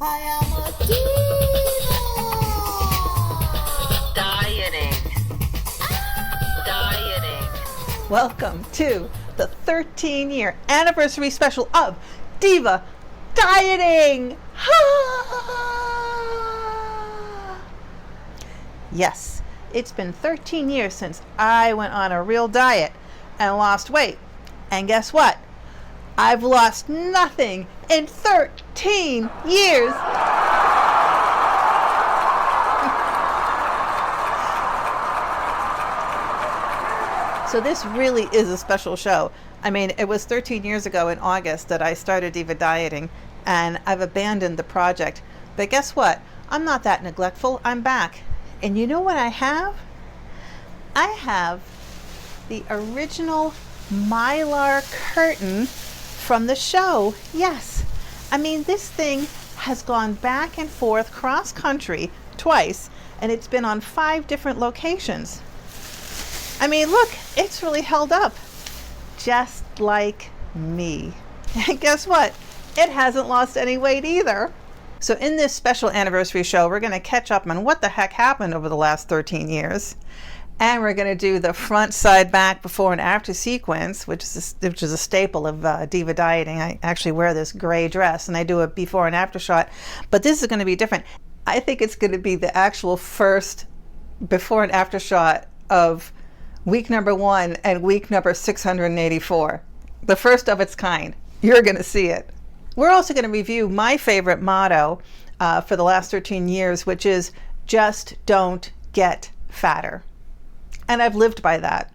I am a diva! Dieting. Welcome to the 13-year anniversary special of Diva Dieting! Yes, it's been 13 years since I went on a real diet and lost weight. And guess what? I've lost nothing in 13 years. So this really is a special show. I mean, it was 13 years ago in August that I started Diva Dieting, and I've abandoned the project. But guess what? I'm not that neglectful. I'm back. And you know what I have? I have the original Mylar curtain from the show. Yes. I mean, this thing has gone back and forth cross country twice, and it's been on 5 different locations. I mean, look, it's really held up, just like me. And guess what? It hasn't lost any weight either. So in this special anniversary show, we're going to catch up on what the heck happened over the last 13 years. And we're going to do the front, side, back, before and after sequence, which is a staple of Diva Dieting. I actually wear this gray dress and I do a before and after shot. But this is going to be different. I think it's going to be the actual first before and after shot of week number 1 and week number 684. The first of its kind. You're going to see it. We're also going to review my favorite motto for the last 13 years, which is just don't get fatter. And I've lived by that.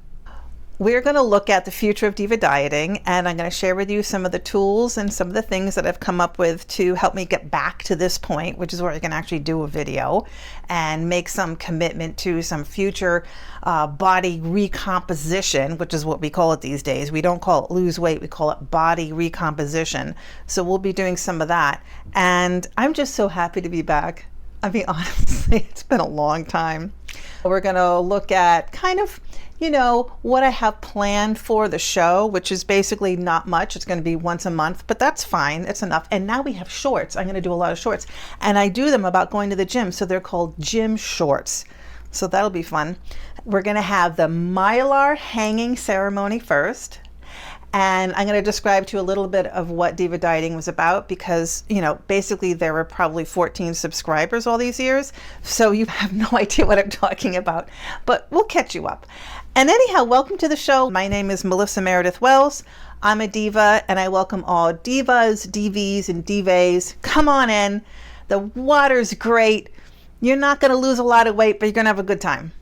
We're going to look at the future of Diva Dieting, and I'm going to share with you some of the tools and some of the things that I've come up with to help me get back to this point, which is where I can actually do a video and make some commitment to some future body recomposition, which is what we call it these days. We don't call it lose weight, we call it body recomposition. So we'll be doing some of that. And I'm just so happy to be back. I mean, honestly, it's been a long time. We're going to look at kind of, you know, what I have planned for the show, which is basically not much. It's going to be once a month, but that's fine. It's enough. And now we have shorts. I'm going to do a lot of shorts. And I do them about going to the gym. So they're called gym shorts. So that'll be fun. We're going to have the Mylar hanging ceremony first. And I'm going to describe to you a little bit of what Diva Dieting was about because, you know, basically there were probably 14 subscribers all these years. So you have no idea what I'm talking about, but we'll catch you up. And anyhow, welcome to the show. My name is Melissa Meredith Wells. I'm a diva and I welcome all divas, DVs, and divas. Come on in. The water's great. You're not going to lose a lot of weight, but you're going to have a good time.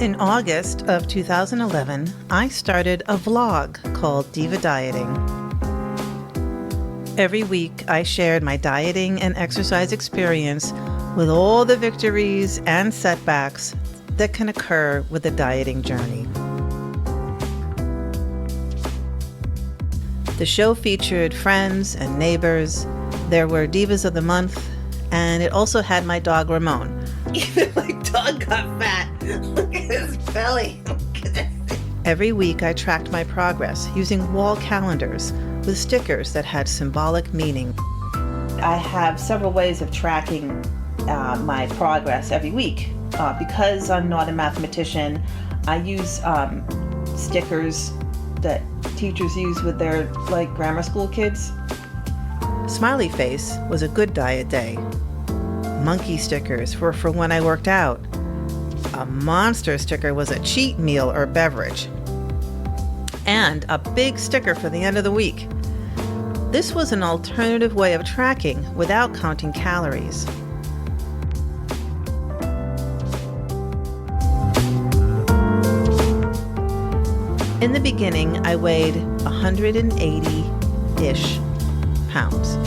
In August of 2011, I started a vlog called Diva Dieting. Every week, I shared my dieting and exercise experience with all the victories and setbacks that can occur with a dieting journey. The show featured friends and neighbors. There were Divas of the Month, and it also had my dog Ramon. Even my dog got fat. Look at his belly. Look at this. Every week I tracked my progress using wall calendars with stickers that had symbolic meaning. I have several ways of tracking my progress every week. Because I'm not a mathematician, I use stickers that teachers use with their grammar school kids. Smiley face was a good diet day. Monkey stickers were for when I worked out. A monster sticker was a cheat meal or beverage. And a big sticker for the end of the week. This was an alternative way of tracking without counting calories. In the beginning, I weighed 180-ish pounds.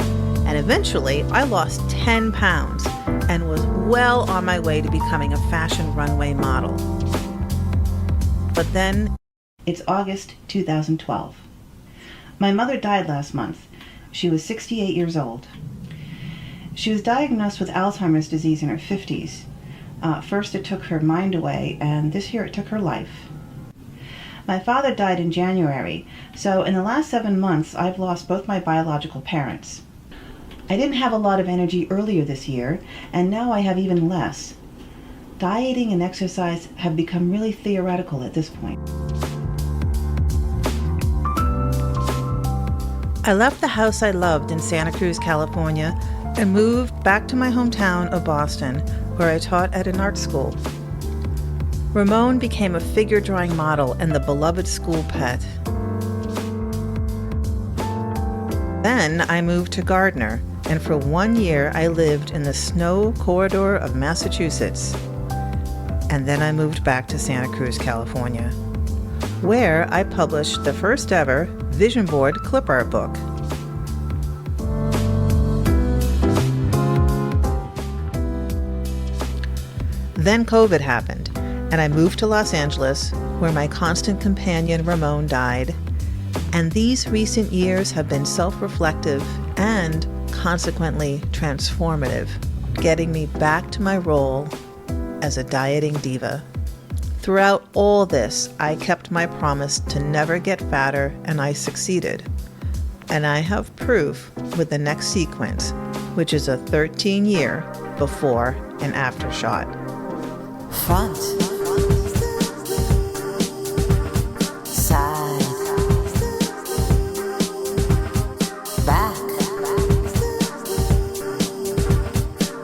And eventually, I lost 10 pounds and was well on my way to becoming a fashion runway model. But then, it's August 2012. My mother died last month. She was 68 years old. She was diagnosed with Alzheimer's disease in her 50s. First it took her mind away, and this year it took her life. My father died in January, so in the last 7 months I've lost both my biological parents. I didn't have a lot of energy earlier this year, and now I have even less. Dieting and exercise have become really theoretical at this point. I left the house I loved in Santa Cruz, California, and moved back to my hometown of Boston, where I taught at an art school. Ramon became a figure drawing model and the beloved school pet. Then I moved to Gardner, and for 1 year I lived in the snow corridor of Massachusetts. And then I moved back to Santa Cruz, California, where I published the first ever vision board clip art book. Then COVID happened, and I moved to Los Angeles, where my constant companion Ramon died. And these recent years have been self-reflective and consequently transformative, getting me back to my role as a dieting diva. Throughout all this, I kept my promise to never get fatter, and I succeeded. And I have proof with the next sequence, which is a 13-year before and after shot. Front, side, back,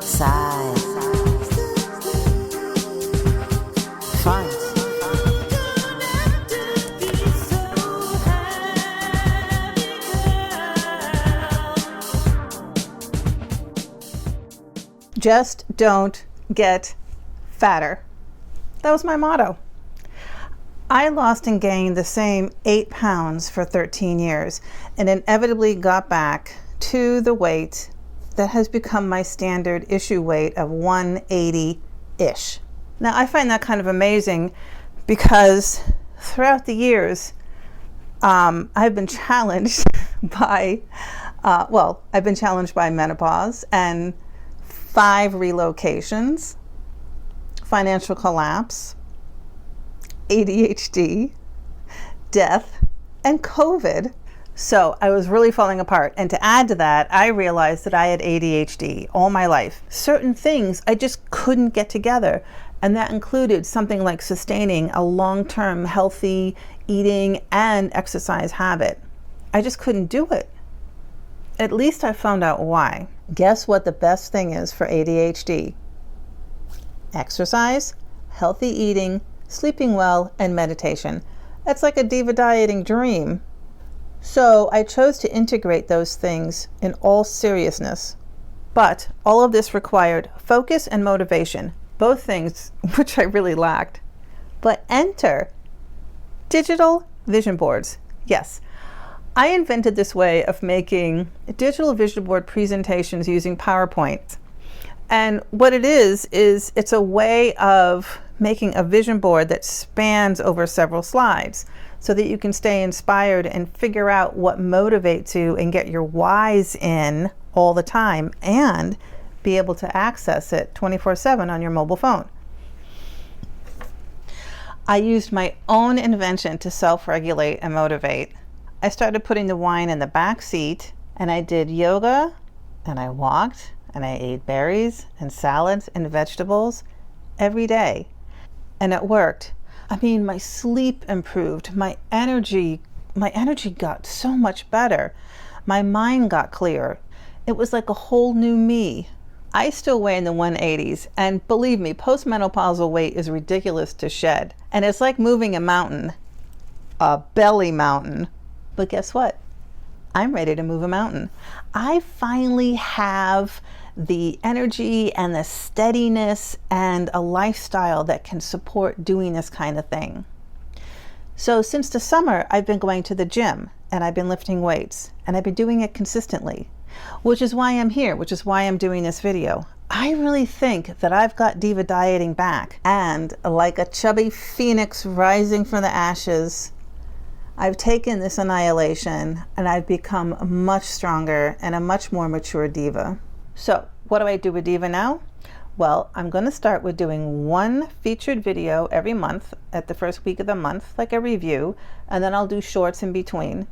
side, front. Just don't get fatter. That was my motto. I lost and gained the same 8 pounds for 13 years and inevitably got back to the weight that has become my standard issue weight of 180-ish. Now, I find that kind of amazing because throughout the years, I've been challenged by, I've been challenged by menopause and 5 relocations, financial collapse, ADHD, death, and COVID. So I was really falling apart. And to add to that, I realized that I had ADHD all my life. Certain things I just couldn't get together. And that included something like sustaining a long-term healthy eating and exercise habit. I just couldn't do it. At least I found out why. Guess what the best thing is for ADHD? Exercise, healthy eating, sleeping well, and meditation. It's like a diva dieting dream. So I chose to integrate those things in all seriousness. But all of this required focus and motivation, both things which I really lacked. But enter digital vision boards. Yes, I invented this way of making digital vision board presentations using PowerPoint. And what it is it's a way of making a vision board that spans over several slides so that you can stay inspired and figure out what motivates you and get your whys in all the time and be able to access it 24/7 on your mobile phone. I used my own invention to self-regulate and motivate. I started putting the wine in the back seat, and I did yoga, and I walked, and I ate berries and salads and vegetables every day. And it worked. I mean, my sleep improved. My energy got so much better. My mind got clear. It was like a whole new me. I still weigh in the 180s, and believe me, postmenopausal weight is ridiculous to shed. And it's like moving a mountain, a belly mountain. But guess what? I'm ready to move a mountain. I finally have the energy and the steadiness and a lifestyle that can support doing this kind of thing. So since the summer, I've been going to the gym and I've been lifting weights and I've been doing it consistently, which is why I'm here, which is why I'm doing this video. I really think that I've got diva dieting back, and like a chubby phoenix rising from the ashes, I've taken this annihilation and I've become much stronger and a much more mature diva. So what do I do with diva now? Well, I'm going to start with doing one featured video every month at the first week of the month, like a review, and then I'll do shorts in between.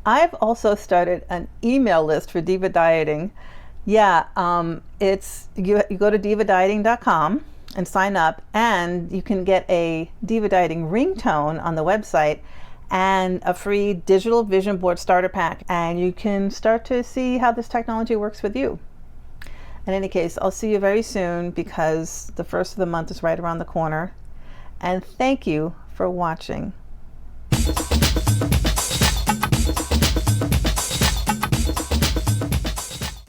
I've also started an email list for Diva Dieting. Yeah, it's you go to divadieting.com and sign up, and you can get a Diva Dieting ringtone on the website and a free digital vision board starter pack, and you can start to see how this technology works with you. In any case, I'll see you very soon because the first of the month is right around the corner. And thank you for watching.